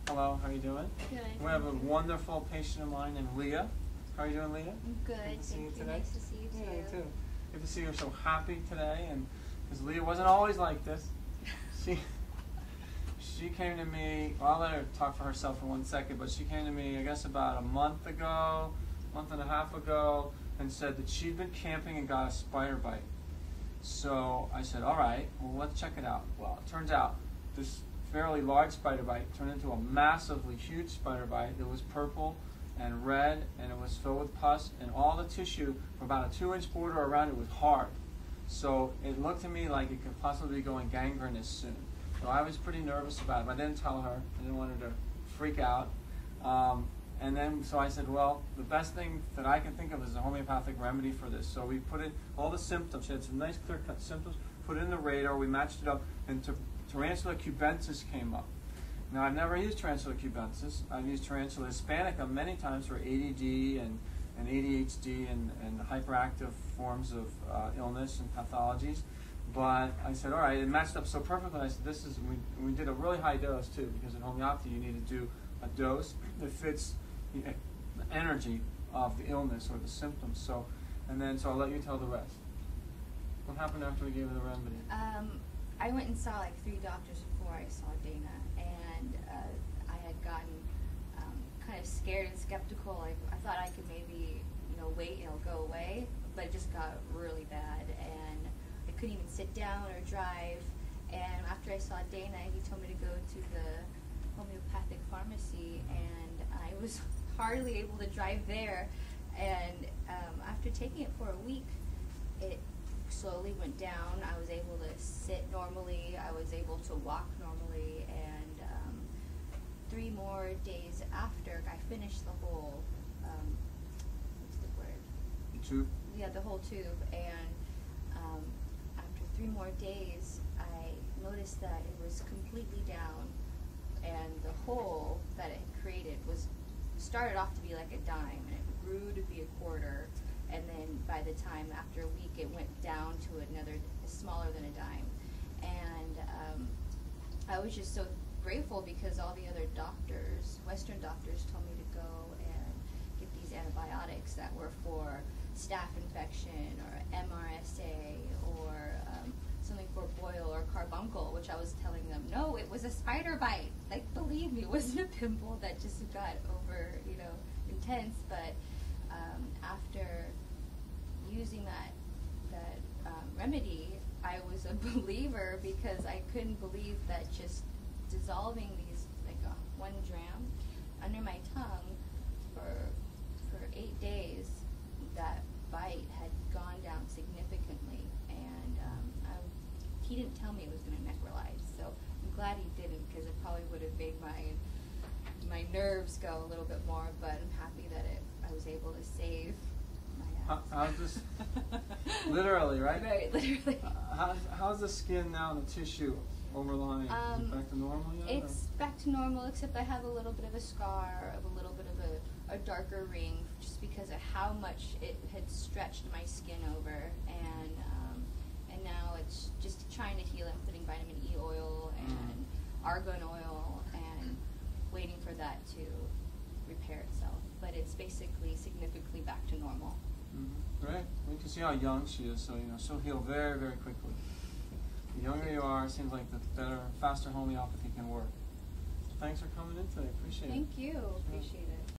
Hello, how are you doing? Good. We have a wonderful patient of mine named Leah. How are you doing, Leah? I'm good. Good to see you today. Nice to see you too. Yeah, you too. Good to see you're so happy today, and because Leah wasn't always like this. She came to me. Well, I'll let her talk for herself for 1 second, but she came to me, I guess, about a month and a half ago, and said that she'd been camping and got a spider bite. So I said, all right, well, let's check it out. Well, it turns out this fairly large spider bite turned into a massively huge spider bite. It was purple and red, and it was filled with pus, and all the tissue from about a 2-inch border around it was hard. So it looked to me like it could possibly be going gangrenous soon. So I was pretty nervous about it. I didn't tell her. I didn't want her to freak out. So I said, well, the best thing that I can think of is a homeopathic remedy for this. So we put in all the symptoms. She had some nice clear-cut symptoms. Put it in the radar. We matched it up, and Tarantula cubensis came up. Now, I've never used Tarantula cubensis. I've used Tarantula hispanica many times for ADD and ADHD and hyperactive forms of illness and pathologies. But I said, all right, it matched up so perfectly. I said, we did a really high dose too, because in homeopathy you need to do a dose that fits the energy of the illness or the symptoms. So I'll let you tell the rest. What happened after we gave her the remedy? I went and saw like 3 doctors before I saw Dana, and I had gotten kind of scared and skeptical. I thought I could maybe wait and it'll go away, but it just got really bad, and I couldn't even sit down or drive. And after I saw Dana, he told me to go to the homeopathic pharmacy, and I was hardly able to drive there. And after taking it for a week, it slowly went down. I was able to sit normally. I was able to walk normally. And 3 more days after, I finished the whole, what's the word? The tube? Yeah, the whole tube. And after 3 more days, I noticed that it was completely down, and the hole that it had created started off to be like a dime, and it grew to be a quarter, and then by the time after a week it went down to another smaller than a dime. And I was just so grateful, because all the other doctors, Western doctors, told me to go and get these antibiotics that were for staph infection or MRSA or something for boil or carbuncle, which I was telling them, no, it was a spider bite. Like, believe me, it wasn't a pimple that just got over, intense. But after using that remedy, I was a believer, because I couldn't believe that just dissolving these, like 1 gram under my tongue for 8 days, that bite had gone down significantly. And he didn't tell me it was going to necrolyze, so I'm glad he didn't, because it probably would have made my nerves go a little bit more. But I'm happy that I was able to save my How's this? Literally, right? Right, literally. How's the skin now, the tissue overlying? Is it back to normal yet? It's back to normal, except I have a little bit of a scar, of a little bit of a darker ring, just because of how much it had stretched my skin over. And now it's just trying to heal. I'm putting vitamin E oil and argan oil and waiting for that to repair itself. But it's basically significantly back to normal. Great. We can see how young she is, so she'll heal very, very quickly. The younger you are, it seems like the better, faster homeopathy can work. Thanks for coming in today. Appreciate it. Thank you. Appreciate it.